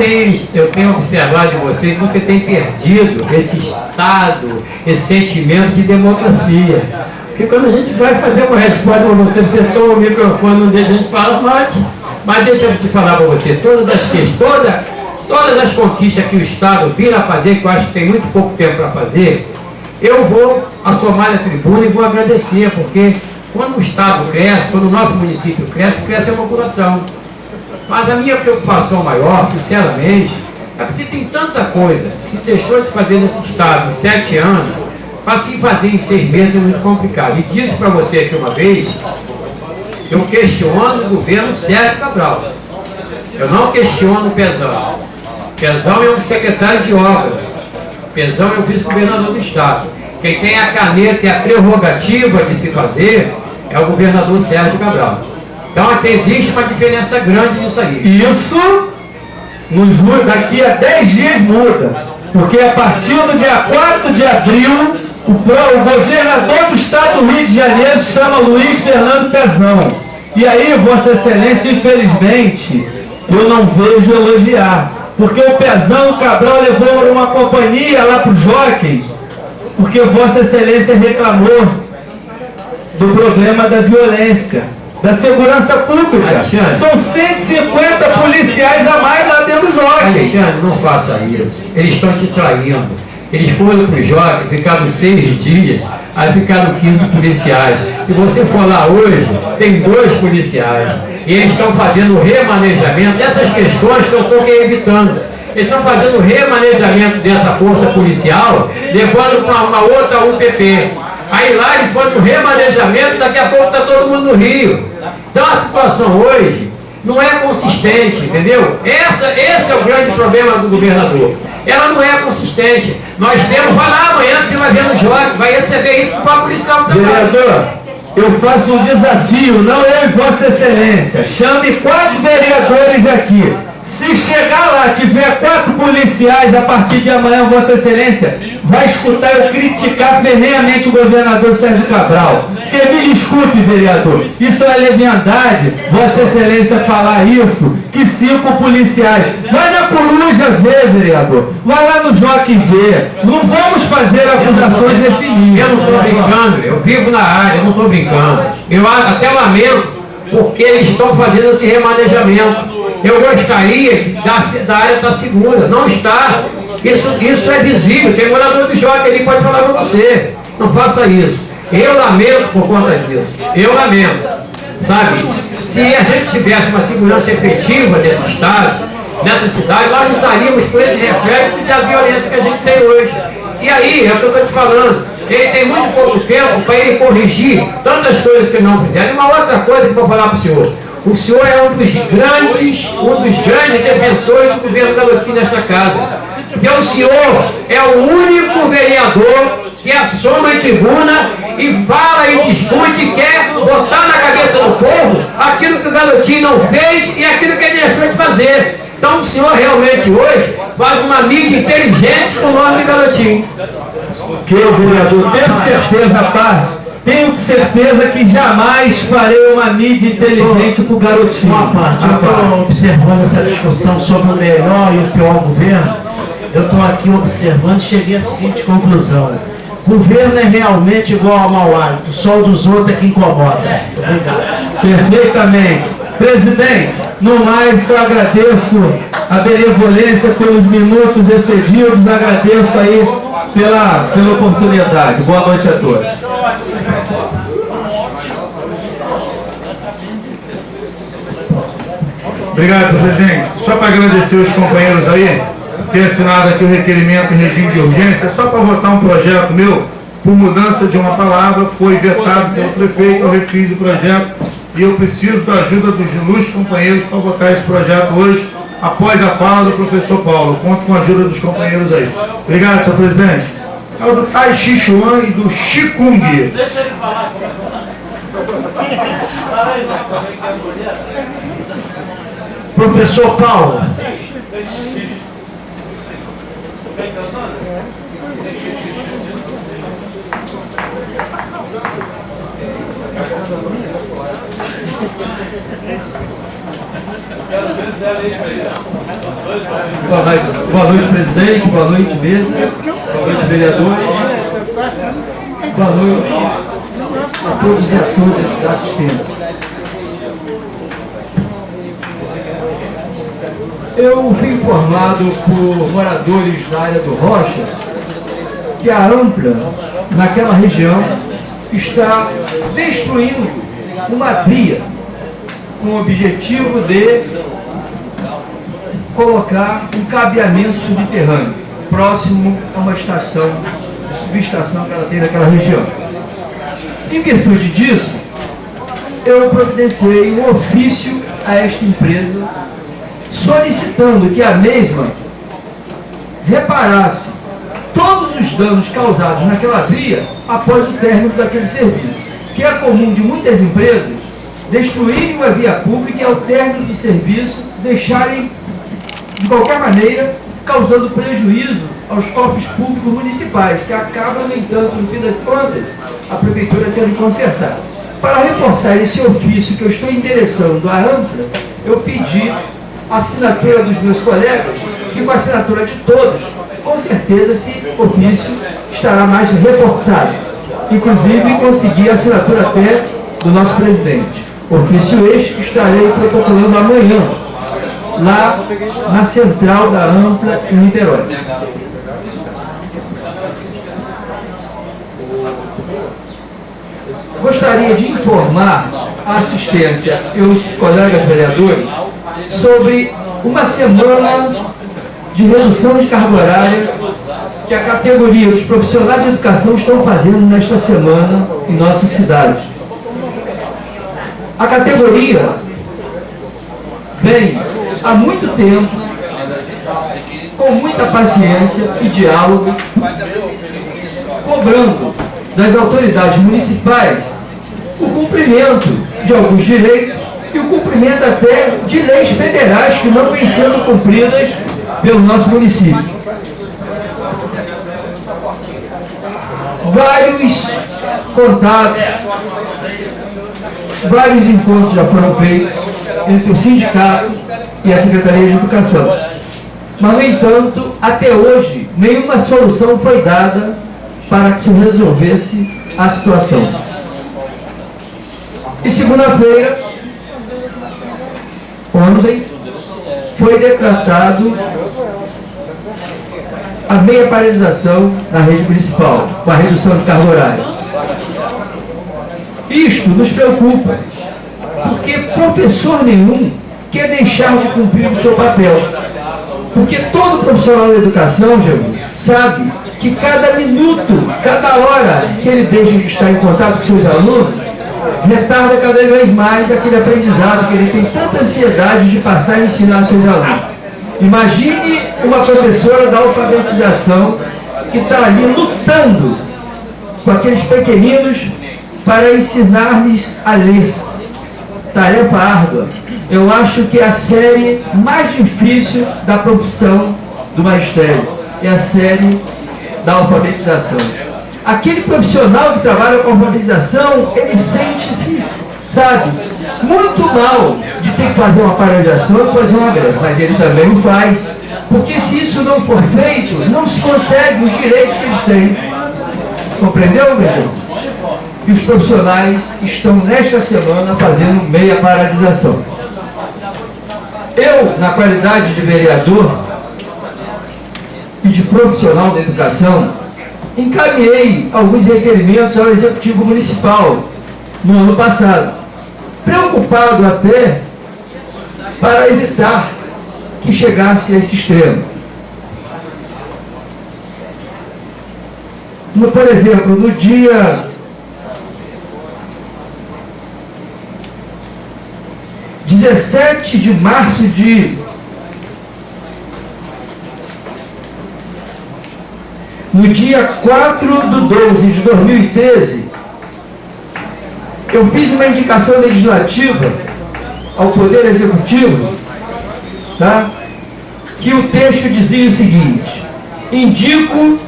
tenho observado de você que você tem perdido esse estado, esse sentimento de democracia. Porque quando a gente vai fazer uma resposta para você toma o microfone, um dia a gente fala mais. Mas deixa eu te falar para você, todas as conquistas que o Estado vira a fazer, que eu acho que tem muito pouco tempo para fazer, eu vou assomar a tribuna e vou agradecer, porque quando o Estado cresce, quando o nosso município cresce, cresce a população. Mas a minha preocupação maior, sinceramente, é porque tem tanta coisa que se deixou de fazer nesse Estado em 7 anos, para se fazer em 6 meses é muito complicado. E disse para você aqui uma vez, eu questiono o governo Sérgio Cabral. Eu não questiono o Pezão. Pezão é um secretário de obra. Pezão é o vice-governador do Estado. Quem tem a caneta e a prerrogativa de se fazer é o governador Sérgio Cabral. Então existe uma diferença grande nisso aí. Isso daqui a 10 dias muda. Porque a partir do dia 4 de abril, o governador do Estado do Rio de Janeiro se chama Luiz Fernando Pezão. E aí, Vossa Excelência, infelizmente, eu não vejo elogiar. Porque o Pezão, o Cabral levou uma companhia lá para o Jockey, porque Vossa Excelência reclamou do problema da violência, da segurança pública. Alexandre, são 150 policiais a mais lá dentro do Jockey. Alexandre, não faça isso. Eles estão te traindo. Eles foram para o Jockey, ficaram 6 dias, aí ficaram 15 policiais. Se você for lá hoje, tem 2 policiais. E eles estão fazendo remanejamento dessas questões que eu estou evitando. Eles estão fazendo remanejamento dessa força policial, levando para uma outra UPP. Aí lá eles fazem o remanejamento, daqui a pouco está todo mundo no Rio. Então a situação hoje não é consistente, entendeu? Esse é o grande problema do governador. Ela não é consistente. Nós temos, vai lá amanhã, você vai ver no Jockey, vai receber isso para a policial também. Vereador, eu faço um desafio, não eu e Vossa Excelência. Chame 4 vereadores aqui. Se chegar lá, tiver 4 policiais a partir de amanhã, Vossa Excelência vai escutar eu criticar ferrenhamente o governador Sérgio Cabral. Porque me desculpe, vereador, isso é leviandade, Vossa Excelência falar isso, que 5 policiais. Vai na Coruja ver, vereador. Vai lá no Jockey ver. Não vamos fazer acusações desse nível. Eu não estou brincando, eu vivo na área, eu não estou brincando. Eu até lamento, porque eles estão fazendo esse remanejamento. Eu gostaria da área estar segura. Não está. Isso é visível. Tem morador do Jockey, ele pode falar para você. Não faça isso. Eu lamento por conta disso. Eu lamento. Sabe? Se a gente tivesse uma segurança efetiva desse estado, nessa cidade, nós não estaríamos com esse reflexo da violência que a gente tem hoje. E aí, é o que eu estou te falando, ele tem muito pouco tempo para ele corrigir tantas coisas que ele não fizeram. E uma outra coisa que eu vou falar para o senhor. O senhor é um dos grandes defensores do governo Garotinho nessa casa. Porque o senhor é o único vereador que assoma a tribuna e fala e discute e quer botar na cabeça do povo aquilo que o Garotinho não fez e aquilo que ele deixou de fazer. Então o senhor realmente hoje faz uma mídia inteligente com o nome de Garotinho. Que eu, vereador, tenho certeza, pá. Tenho certeza que jamais farei uma mídia inteligente para o Garotinho. Uma parte, eu estou observando essa discussão sobre o melhor e o pior governo. Eu estou aqui observando e cheguei à seguinte conclusão. Governo é realmente igual ao mau hálito, só o dos outros é que incomoda. Obrigado. Perfeitamente. Presidente, no mais só agradeço a benevolência pelos minutos excedidos, agradeço aí pela oportunidade. Boa noite a todos. Obrigado, senhor presidente. Só para agradecer os companheiros aí, ter assinado aqui o requerimento em regime de urgência, só para votar um projeto meu, por mudança de uma palavra, foi vetado pelo prefeito, eu refiz o projeto, e eu preciso da ajuda dos ilustres companheiros para votar esse projeto hoje, após a fala do professor Paulo. Conto com a ajuda dos companheiros aí. Obrigado, senhor presidente. É o do Tai Chi Chuan e do Qigong. Deixa ele falar. Professor Paulo. Boa noite, presidente. Boa noite, mesa. Boa noite, vereadores. Boa noite a todos e a todas da assistência. Eu fui informado por moradores da área do Rocha que a Ampla, naquela região, está destruindo uma via com o objetivo de colocar um cabeamento subterrâneo próximo a uma estação de subestação que ela tem naquela região. Em virtude disso, eu providenciei um ofício a esta empresa solicitando que a mesma reparasse todos os danos causados naquela via após o término daquele serviço, que é comum de muitas empresas destruírem uma via pública e ao término do serviço deixarem de qualquer maneira causando prejuízo aos cofres públicos municipais, que acabam, no entanto, no fim das contas, a prefeitura tendo que consertar. Para reforçar esse ofício que eu estou endereçando à Ampla, eu pedi a assinatura dos meus colegas, que com a assinatura de todos, com certeza esse ofício estará mais reforçado. Inclusive, consegui a assinatura até do nosso presidente. Ofício este que estarei protocolando amanhã, lá na central da Ampla, em Niterói. Gostaria de informar a assistência e os colegas vereadores sobre uma semana de redução de carga horária que a categoria dos profissionais de educação estão fazendo nesta semana em nossa cidade. A categoria vem há muito tempo, com muita paciência e diálogo, cobrando das autoridades municipais o cumprimento de alguns direitos e o cumprimento até de leis federais que não vêm sendo cumpridas pelo nosso município. Vários contatos, vários encontros já foram feitos entre o sindicato e a Secretaria de Educação. Mas, no entanto, até hoje, nenhuma solução foi dada para que se resolvesse a situação. E segunda-feira, ontem, foi decretado a meia paralisação na rede municipal, com a redução de carga horária. Isto nos preocupa, porque professor nenhum quer deixar de cumprir o seu papel. Porque todo profissional da educação, Diego, sabe que cada minuto, cada hora que ele deixa de estar em contato com seus alunos, retarda cada vez mais aquele aprendizado que ele tem tanta ansiedade de passar e ensinar seus alunos. Imagine uma professora da alfabetização que está ali lutando com aqueles pequeninos para ensinar-lhes a ler. Tarefa árdua. Eu acho que é a série mais difícil da profissão do magistério. É a série da alfabetização. Aquele profissional que trabalha com alfabetização, ele sente-se, sabe, muito mal de ter que fazer uma paralisação e fazer uma greve, mas ele também o faz, porque se isso não for feito, não se consegue os direitos que eles têm. Compreendeu, meu irmão? E os profissionais estão nesta semana fazendo meia paralisação. Eu, na qualidade de vereador e de profissional da educação, encaminhei alguns requerimentos ao Executivo Municipal no ano passado, preocupado até para evitar que chegasse a esse extremo. Por exemplo, no dia 17 de março no dia 4/12 de 2013, eu fiz uma indicação legislativa ao Poder Executivo, tá? Que o texto dizia o seguinte: indico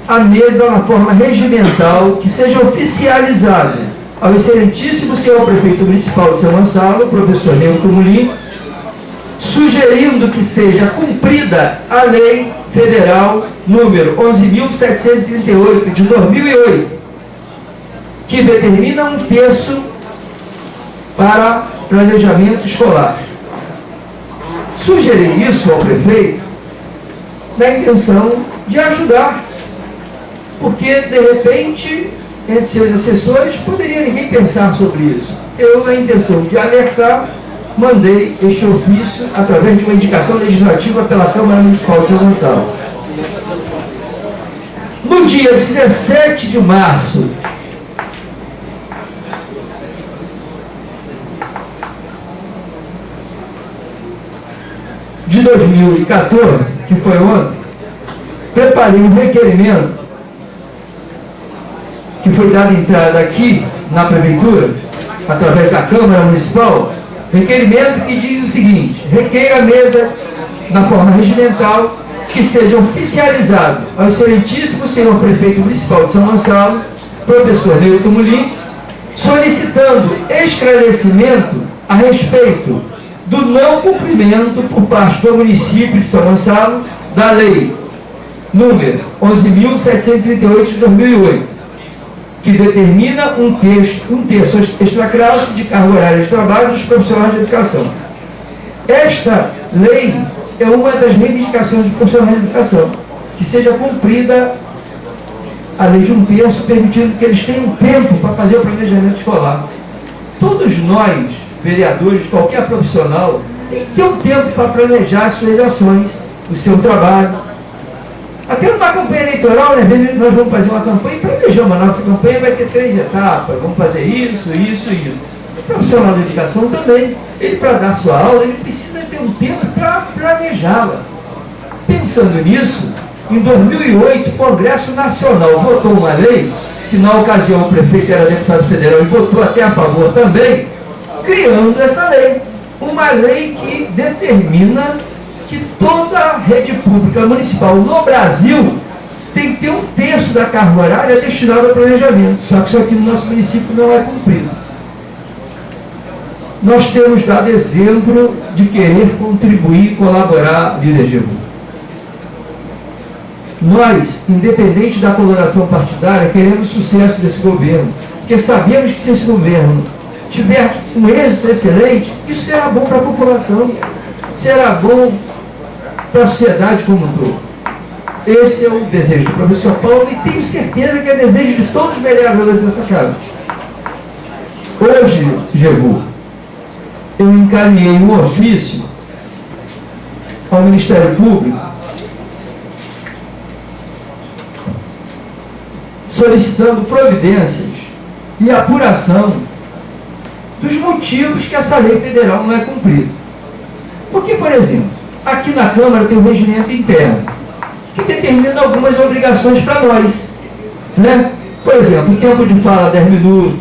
a mesa na forma regimental que seja oficializado ao excelentíssimo senhor prefeito municipal de São Gonçalo, professor Newton Mulim, sugerindo que seja cumprida a lei federal número 11.738 de 2008, que determina 1/3 para planejamento escolar. Sugeri isso ao prefeito na intenção de ajudar, porque de repente entre seus assessores poderia ninguém pensar sobre isso. Eu, na intenção de alertar, mandei este ofício através de uma indicação legislativa pela Câmara Municipal de São Gonçalo. No dia 17 de março de 2014, que foi ontem, preparei um requerimento que foi dado entrada aqui na Prefeitura, através da Câmara Municipal, requerimento que diz o seguinte: requer a mesa, na forma regimental, que seja oficializado ao excelentíssimo senhor Prefeito Municipal de São Gonçalo, professor Newton Mulim, solicitando esclarecimento a respeito do não cumprimento por parte do município de São Gonçalo da lei número 11.738 de 2008, que determina 1/3 extra-classe de carga horária de trabalho dos profissionais de educação. Esta lei é uma das reivindicações dos profissionais de educação, que seja cumprida a lei de 1/3, permitindo que eles tenham tempo para fazer o planejamento escolar. Todos nós, vereadores, qualquer profissional, tem que ter um tempo para planejar as suas ações, o seu trabalho. Até numa campanha eleitoral, né, às vezes nós vamos fazer uma campanha e planejamos, a nossa campanha vai ter 3 etapas, vamos fazer isso. O profissional de educação também, ele para dar sua aula, ele precisa ter um tempo para planejá-la. Pensando nisso, em 2008, o Congresso Nacional votou uma lei, que na ocasião o prefeito era deputado federal e votou até a favor também, criando essa lei. Uma lei que determina que toda a rede pública municipal no Brasil tem que ter 1/3 da carga horária destinada ao planejamento. Só que isso aqui no nosso município não é cumprido. Nós temos dado exemplo de querer contribuir e colaborar, líder Jebu. Nós, independente da coloração partidária, queremos o sucesso desse governo, porque sabemos que se esse governo tiver um êxito excelente, isso será bom para a população, será bom para a sociedade como um todo. Esse é o desejo do professor Paulo e tenho certeza que é desejo de todos os vereadores dessa casa. Hoje, Jebu, eu encaminhei um ofício ao Ministério Público solicitando providências e apuração dos motivos que essa lei federal não é cumprida. Porque, por exemplo, aqui na Câmara tem um regimento interno que determina algumas obrigações para nós, né? Por exemplo, tempo de fala 10 minutos,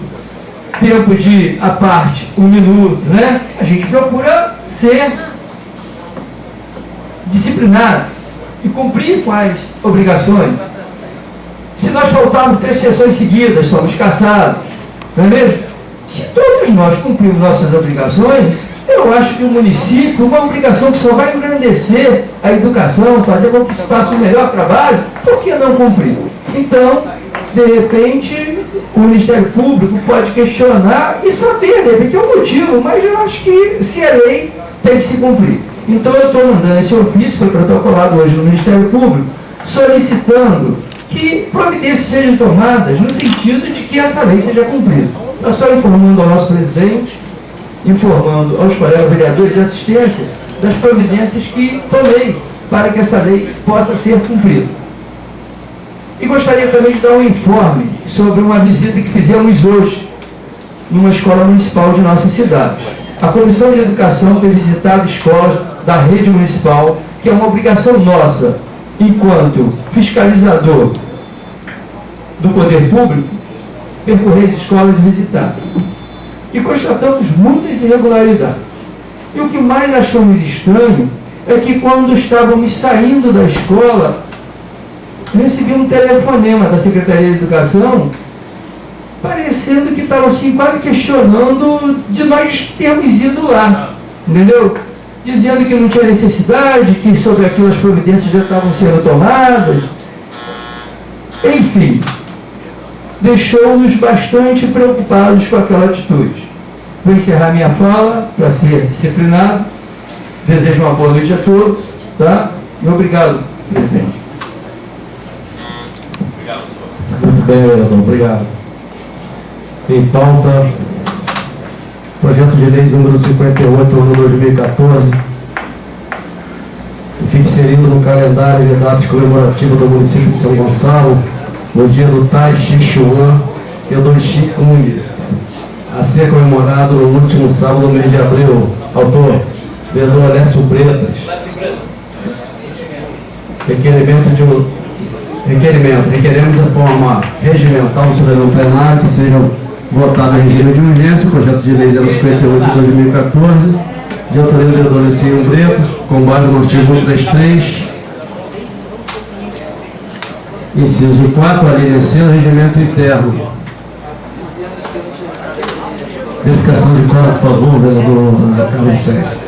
tempo de à parte 1 minuto, né? A gente procura ser disciplinado e cumprir com as obrigações. Se nós faltarmos 3 sessões seguidas, somos caçados, não é mesmo? Se todos nós cumprirmos nossas obrigações, eu acho que o município, uma obrigação que só vai engrandecer a educação, fazer com que se faça um melhor trabalho, por que não cumprir? Então, de repente, o Ministério Público pode questionar e saber, de repente, tem um motivo, mas eu acho que se é lei, tem que se cumprir. Então, eu estou mandando esse ofício, foi protocolado hoje no Ministério Público, solicitando que providências sejam tomadas no sentido de que essa lei seja cumprida. Estou só informando ao nosso presidente, informando aos colegas vereadores de assistência das providências que tomei para que essa lei possa ser cumprida. E gostaria também de dar um informe sobre uma visita que fizemos hoje numa escola municipal de nossa cidade. A Comissão de Educação tem visitado escolas da rede municipal, que é uma obrigação nossa, enquanto fiscalizador do poder público, percorrer as escolas e visitar. E constatamos muitas irregularidades. E o que mais achamos estranho é que quando estávamos saindo da escola, recebi um telefonema da Secretaria de Educação, parecendo que estava assim, quase questionando de nós termos ido lá, entendeu? Dizendo que não tinha necessidade, que sobre aquilo as providências já estavam sendo tomadas. Enfim, deixou-nos bastante preocupados com aquela atitude. Vou encerrar minha fala, para ser disciplinado. Desejo uma boa noite a todos, tá? E obrigado, presidente. Muito bem, vereador, obrigado. Em pauta, projeto de lei número 58, ano 2014, que fica inserido no calendário de datas comemorativas do município de São Gonçalo, no dia do Tai Chi Chuan e do Chi Kung, a ser comemorado no último sábado do mês de abril. Autor, vereador Alessio Bretas. Requeremos a forma regimental do soberano plenário que sejam votados em regime de urgência o projeto de lei 058 de 2014, de autoria do vereador Alessio Bretas, com base no artigo 133, inciso 4, a linha C, do regimento interno. Verificação de código, por favor, vereador Carlos Sérgio.